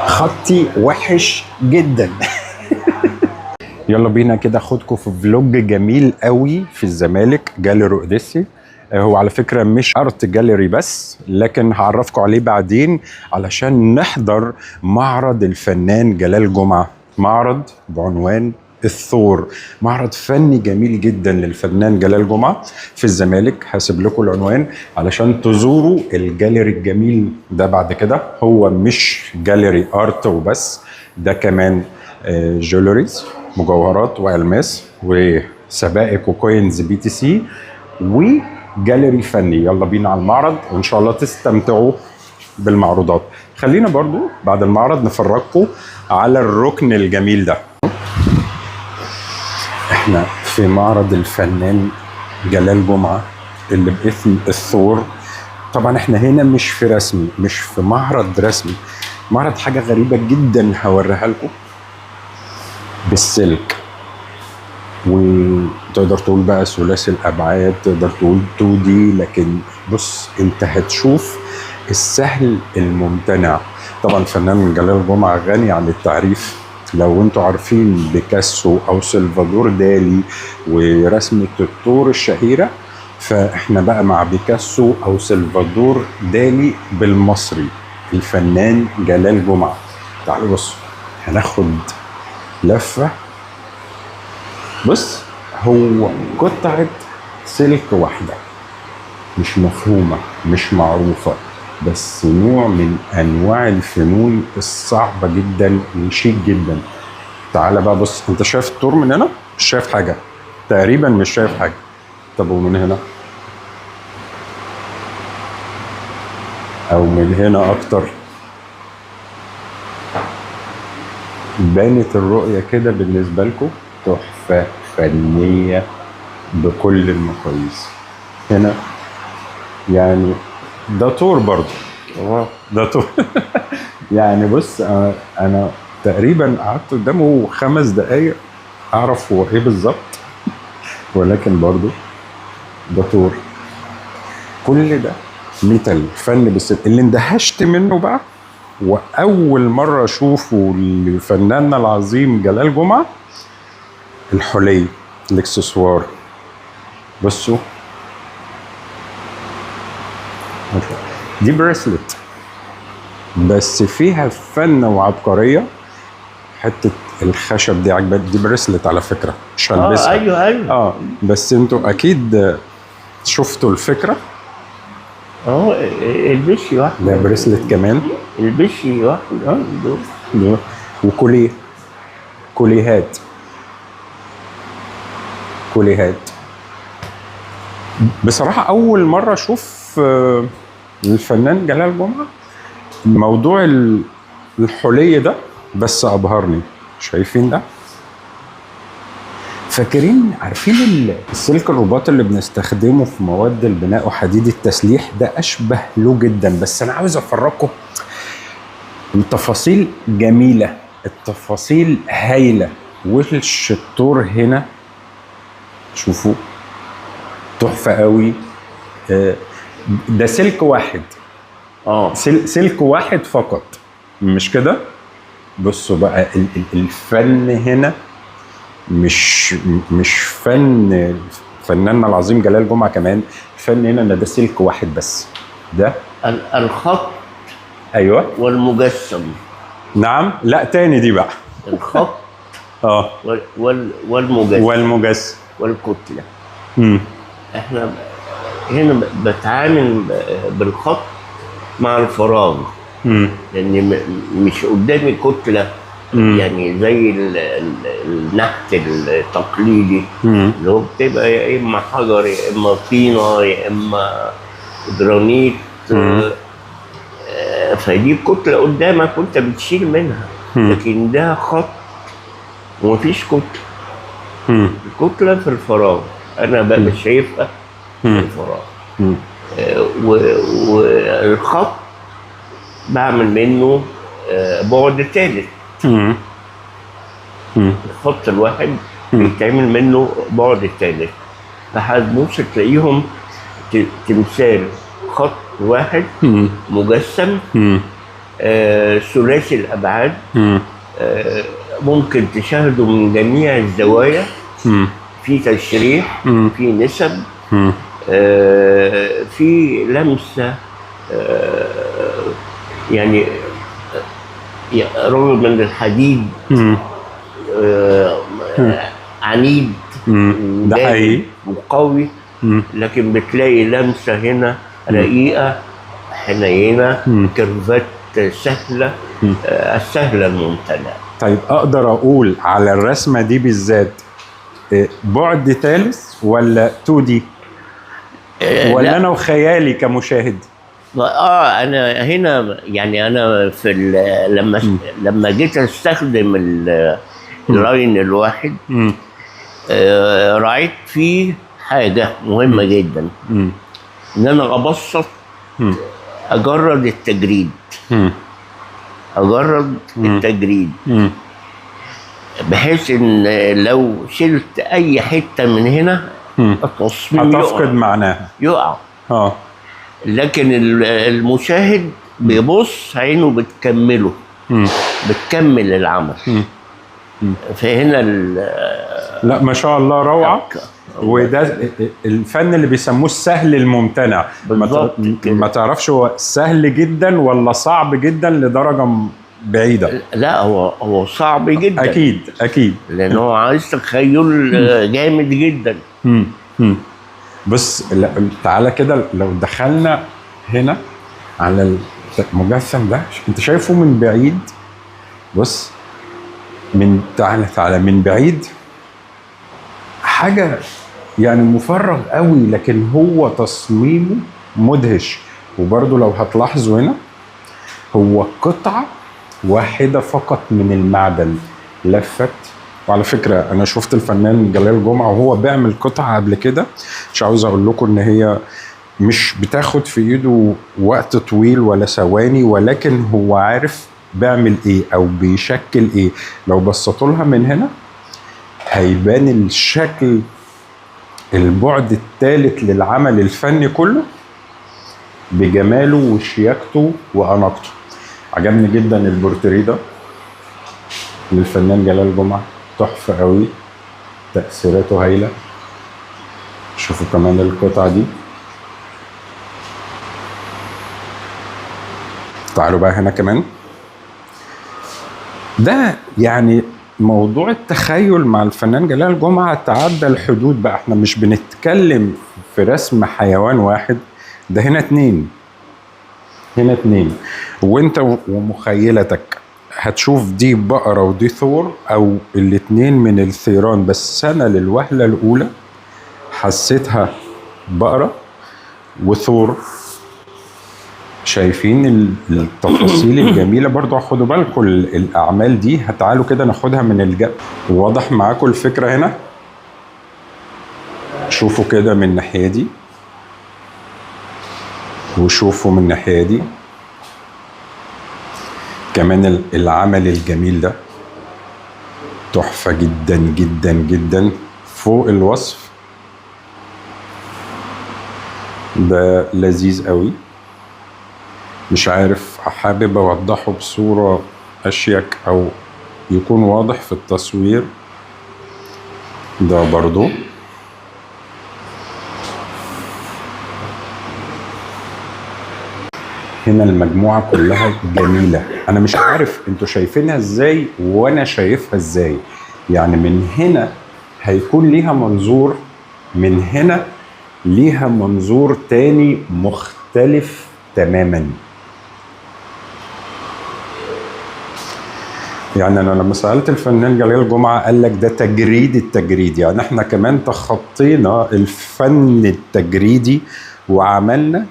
خطي وحش جدا. يلا بينا كده اخدكم في فلوج جميل قوي في الزمالك، جاليري اوديسي. هو على فكرة مش ارت جاليري بس، لكن هعرفكم عليه بعدين علشان نحضر معرض الفنان جلال جمعة. معرض بعنوان الثور، معرض فني جميل جدا للفنان جلال جمعة في الزمالك. هسيب لكم العنوان علشان تزوروا الجاليري الجميل ده. بعد كده هو مش جاليري ارت وبس، ده كمان جولريز، مجوهرات والماس وسبائك وكوينز بي تي سي وجاليري فني. يلا بينا على المعرض وان شاء الله تستمتعوا بالمعروضات. خلينا برضو بعد المعرض نفرجكم على الركن الجميل ده. احنا في معرض الفنان جلال جمعة اللي باسم الثور. طبعا احنا هنا مش في رسمي، مش في معرض رسمي، معرض حاجة غريبة جدا هوريها لكم بالسلك. وتقدر تقول بقى ثلاثي الابعاد، تقدر تقول 2 دي، لكن بص انت هتشوف السهل الممتنع. طبعا فنان جلال جمعة غني عن التعريف. لو انتوا عارفين بيكاسو او سلفادور دالي ورسمة الثور الشهيرة، فاحنا بقى مع بيكاسو او سلفادور دالي بالمصري، الفنان جلال جمعة. تعالوا بصوا، هناخد لفة. بص، هو قطعة سلك واحدة مش مفهومة مش معروفة، بس نوع من أنواع الفنون الصعبة جدا وشيك جدا. تعال بقى بص، انت شايف الطور من هنا؟ مش شايف حاجة تقريبا، مش شايف حاجة. طب ومن هنا أو من هنا أكتر؟ بانت الرؤية كده بالنسبة لكم تحفة فنية بكل المقاييس. هنا يعني ده طور برضه، ده طور. يعني بص، انا تقريبا قعدت قدامه 5 دقايق اعرف هو ايه بالظبط، ولكن برضه ده طور. كل ده ميتال فن. بس اللي اندهشت منه بقى واول مره اشوفه لفناننا العظيم جلال جمعة، الحلي، الاكسسوار. بصوا دي بريسلت بس فيها فن وعبقريه. حته الخشب دي عجبتني، دي بريسلت على فكره، مش هلبسها. ايوه بس انتوا اكيد شفتوا الفكره. البشي واحد، ده بريسلت كمان، البشي واحد. دول. وكوليه، كوليهات. بصراحه اول مره اشوف الفنان جلال جمعة موضوع الحلي ده، بس ابهرني. شايفين ده؟ فاكرين عارفين السلك الرباط اللي بنستخدمه في مواد البناء وحديد التسليح ده؟ اشبه له جدا. بس انا عاوز افرجكم، التفاصيل جميله، التفاصيل هايله. وش الطور هنا شوفوا تحفه قوي. ده سلك واحد، سلك واحد فقط، مش كده؟ بصوا بقى الفن هنا مش فن فناننا العظيم جلال جمعة. كمان الفن هنا ان ده سلك واحد بس. ده الخط، ايوه، والمجسم. نعم، لا تاني دي بقى. الخط والمجسم والكتلة. احنا هنا بتعامل بالخط مع الفراغ، لان مش قدامي كتله يعني زي النحت التقليدي اللي هو بتبقى يا اما حجر يا اما طينه يا اما جرانيت. فدي الكتله قدامك وانت بتشيل منها، لكن ده خط ومفيش كتله. الكتله في الفراغ، انا بقى شايفها في الفراغ. والخط بعمل منه بعد ثالث. الخط الواحد بيتعمل منه بعد ثالث، فهتبص تلاقيهم تمثال خط واحد مجسم ثلاثي الابعاد، ممكن تشاهده من جميع الزوايا، في تشريح، في نسب، في لمسه يعني رغم من الحديد عنيد ده حقيقي وقوي، لكن بتلاقي لمسه هنا رقيقه حنينه، كيرفات سهله، السهله الممتنه. طيب اقدر اقول على الرسمه دي بالذات بعد ثالث ولا 2 دي ولا لا. انا وخيالي كمشاهد؟ انا هنا يعني انا في لما جيت استخدم اللاين الواحد راعيت فيه حاجه مهمه جدا، ان انا ابسط، اجرد التجريد، التجريد، بحيث ان لو شلت اي حته من هنا التصميم هتفقد معناها، يقع. لكن المشاهد بيبص عينه بتكمله، بتكمل العمل. فهنا لا ما شاء الله روعه. وده الفن اللي بيسموه السهل الممتنع، ما تعرفش هو سهل جدا ولا صعب جدا لدرجه بعيده. لا هو صعب جدا، اكيد لان هو عايز تخيل جامد جدا. بص تعالى كده لو دخلنا هنا على المجسم ده، انت شايفه من بعيد، بص تعالى من بعيد، حاجه يعني مفرغ قوي لكن هو تصميمه مدهش. وبرضو لو هتلاحظوا هنا هو قطعه واحده فقط من المعدن لفت. وعلى فكره انا شفت الفنان جلال جمعه وهو بيعمل قطعه قبل كده، مش عاوز اقول لكم ان هي مش بتاخد في ايده وقت طويل ولا ثواني، ولكن هو عارف بيعمل ايه او بيشكل ايه. لو بصيتوا لها من هنا هيبان الشكل، البعد الثالث للعمل الفني كله بجماله وشياكته واناقته. عجبني جدا البورتريه ده للفنان جلال جمعه، تحفه قوي، تأثيراته هايله. شوفوا كمان القطعه دي. تعالوا بقى هنا كمان، ده يعني موضوع التخيل مع الفنان جلال جمعه تعدى الحدود بقى. احنا مش بنتكلم في رسم حيوان واحد، ده هنا اتنين، وانت ومخيلتك هتشوف دي بقرة ودي ثور او الاتنين من الثيران. بس انا للوهلة الاولى حسيتها بقرة وثور. شايفين التفاصيل الجميلة؟ برضو خدوا بالكم الاعمال دي، هتعالوا كده ناخدها من الجنب. واضح معاكم الفكرة هنا؟ شوفوا كده من الناحية دي وشوفوا من الناحية دي كمان. العمل الجميل ده تحفة جدا جدا جدا فوق الوصف. ده لذيذ قوي، مش عارف حابب اوضحه بصورة اشيك او يكون واضح في التصوير. ده برضو هنا المجموعة كلها جميلة. انا مش عارف انتوا شايفينها ازاي وانا شايفها ازاي. يعني من هنا هيكون ليها منظور، من هنا ليها منظور تاني مختلف تماما. يعني انا لما سألت الفنان جلال جمعة قال لك ده تجريد التجريد. يعني احنا كمان تخطينا الفن التجريدي وعملنا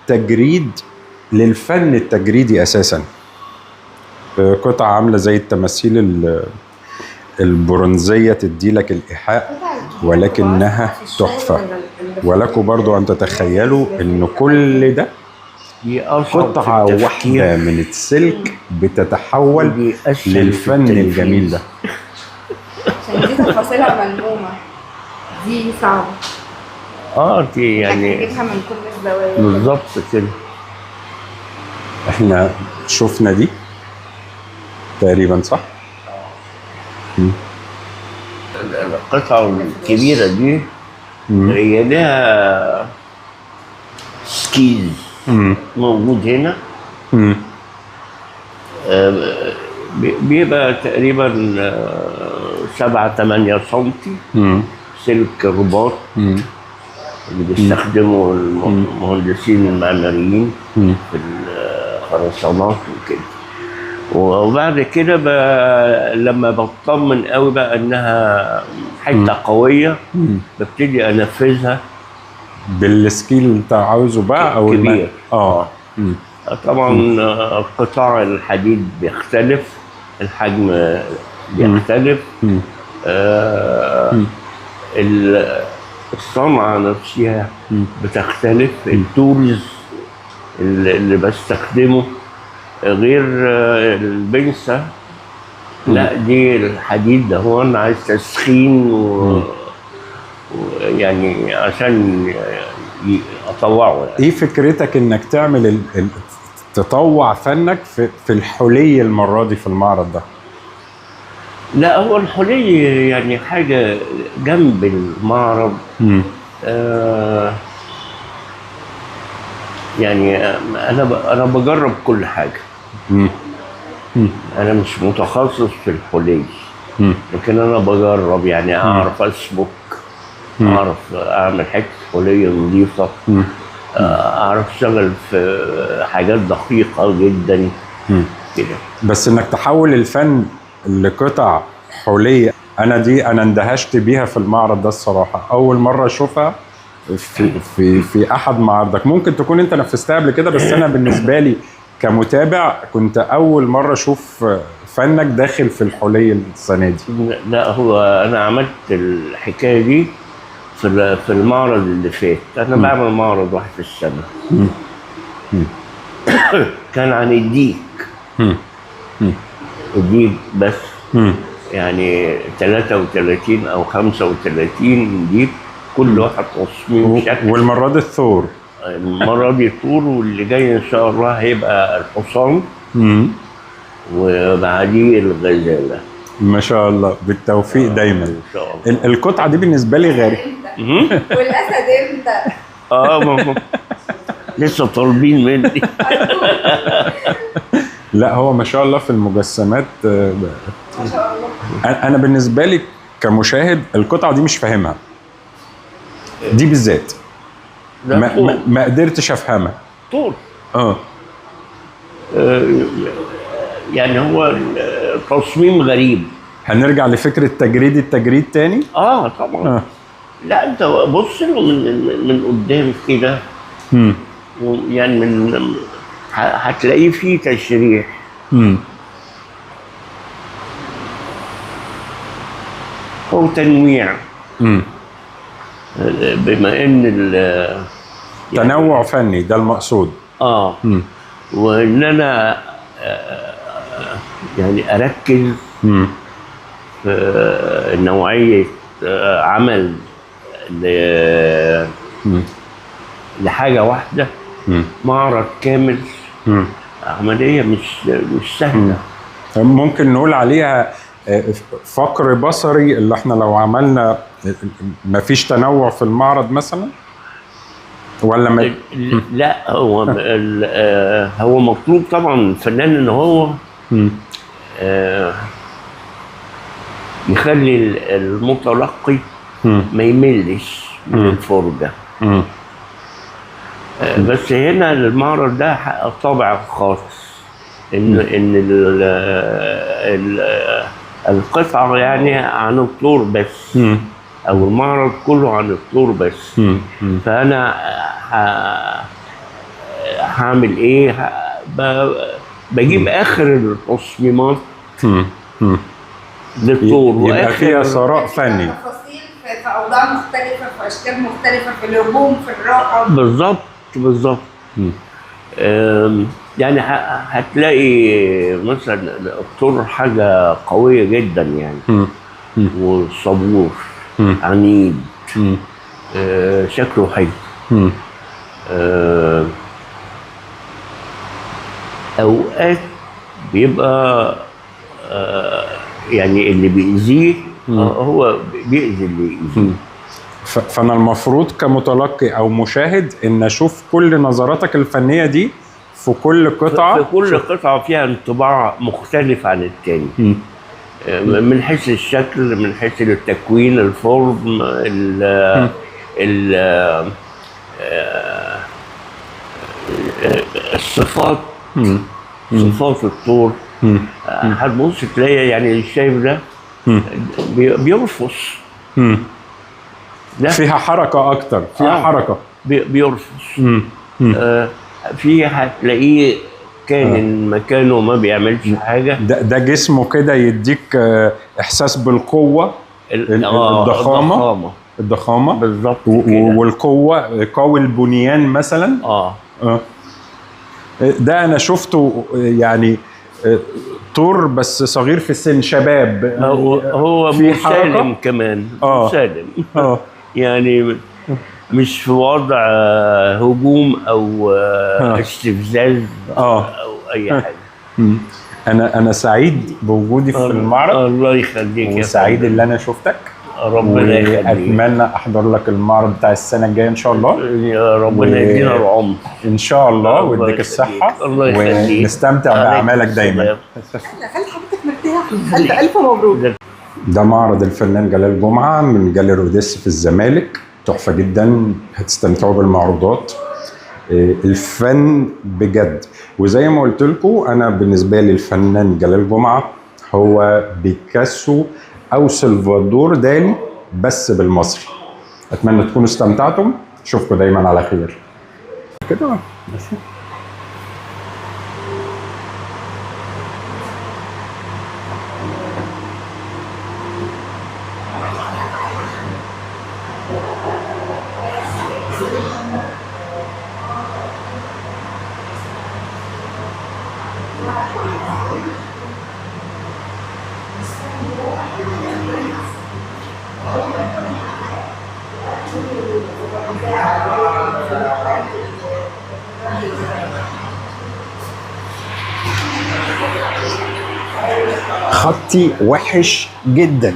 تجريد للفن التجريدي اساسا. قطعة عاملة زي التماثيل البرونزية تديلك الإيحاء، ولكنها تحفة. ولكم برضو أن تتخيلوا أن كل ده قطعة واحدة من السلك بتتحول للفن الجميل ده. عشان دي تفاصيلها ملمومة، دي صعبة. دي يعني تجيبها من كل الزوايا بالظبط كده. احنا شفنا دي تقريبا صح؟ القطعة الكبيرة دي هي لها سكيز موجود هنا. بيبقى تقريبا 7-8 سنتي سلك رباط اللي بيستخدمه المهندسين المعماريين في الخرسانات وكده. وبعد كده لما بطمن قوي بقى انها حته قويه ببتدي انفذها بالسكيل اللي انت عاوزه بقى او كبير. مم. طبعا قطاع الحديد بيختلف، الحجم بيختلف، الصنعه نفسها بتختلف، التولز اللي بستخدمه غير البنسة. لا دي الحديد ده هو انا عايز تسخين يعني عشان اطوعه يعني. ايه فكرتك انك تعمل تطوع فنك في الحلي المرة دي في المعرض ده؟ لا هو الحلي يعني حاجة جنب المعرض. يعني انا بجرب كل حاجه. انا مش متخصص في الحلي، لكن انا بجرب يعني اعرف اسبك، اعرف اعمل حته حليه نظيفه، اعرف اشتغل في حاجات دقيقه جدا كده. بس انك تحول الفن لقطع حليه، انا اندهشت بيها في المعرض ده الصراحه، اول مره اشوفها في احد معارضك. ممكن تكون انت نفذتها قبل كده، بس انا بالنسبه لي كمتابع كنت اول مره اشوف فنك داخل في الحلي السنه دي. لا هو انا عملت الحكايه دي في المعرض اللي فات. انا بعمل معرض واحد في السنه كان عن الديك. الديك بس يعني 33 او 35 ديك، كل واحد تصميم شكل. والمره دي الثور، المره دي الثور، واللي جاي ان شاء الله هيبقى الحصان وبعديه الغزاله. ما شاء الله، بالتوفيق دايما ان شاء الله. القطعه دي بالنسبه لي غريبه. والاسد امتى؟ لسه طالبين مني. لا هو ما شاء الله في المجسمات ما شاء الله. انا بالنسبه لي كمشاهد القطعه دي مش فاهمها، دي بالذات ما قدرتش افهمها. طول يعني هو تصميم غريب. هنرجع لفكره التجريد تاني. طبعا. لا انت بص له من قدام كده، يعني هتلاقيه فيه تشريح. هو تنويع. بما ان تنوع فني ده المقصود. وان انا يعني اركز في نوعيه عمل لحاجه واحده، معرض كامل. عمليه مش سهله. ممكن نقول عليها فقر بصري، اللي احنا لو عملنا مفيش تنوع في المعرض مثلا، ولا لا هو مطلوب طبعا الفنان ان هو يخلي المتلقي ما يملش من الفرجه. بس هنا المعرض ده طابع خاص، ان القطعه يعني عن الطور بس، او المعرض كله عن الطور بس. فانا هعمل ايه؟ بجيب اخر التصميمات للطور، يبقى فيها ثراء فني، تفاصيل في اوضاع مختلفه، في اشكال مختلفه، في الهجوم، في الراحه. بالظبط. يعني هتلاقي مثلا الطور حاجه قويه جدا يعني، والصبور عنيد، شكله حلو. اوقات بيبقى يعني اللي بيأذيه هو بيأذي اللي يأذيه. فانا المفروض كمتلقي او مشاهد ان اشوف كل نظراتك الفنيه دي في كل قطعه. في كل قطعه فيها انطباع مختلف عن التاني، من حيث الشكل، من حيث التكوين، الفورم، الصفات، صفات الطور. هتبص تلاقي يعني الشايب ده بيرفص، فيها حركه اكتر، فيها حركه، بيرفص. في هتلاقيه كان مكانه ما بيعملش حاجه. ده جسمه كده يديك احساس بالقوه، الضخامه بالظبط، والقوه، قوي البنيان مثلا. ده انا شفته يعني طور بس صغير في السن، شباب، هو مسالم كمان، مسالم. يعني مش في وضع هجوم او استفزاز او اي حاجه. انا سعيد بوجودي في المعرض. الله يخليك، وسعيد اللي انا شفتك. ربنا يخليك. اتمنى احضر لك المعرض بتاع السنه الجايه ان شاء الله. يا ربنا يدينا العمر ان شاء الله ويديك الصحه، ونستمتع باعمالك دايما. خلي حضرتك مرتاح. الف مبروك. ده معرض الفنان جلال جمعه من جاليري اوديسي في الزمالك، تحفه جدا، هتستمتعوا بالمعروضات. الفن بجد، وزي ما قلت لكم انا بالنسبه لي الفنان جلال جمعه هو بيكاسو او سلفادور دالي بس بالمصري. اتمنى تكونوا استمتعتم، اشوفكم دايما على خير كده بس. خطي وحش جدا.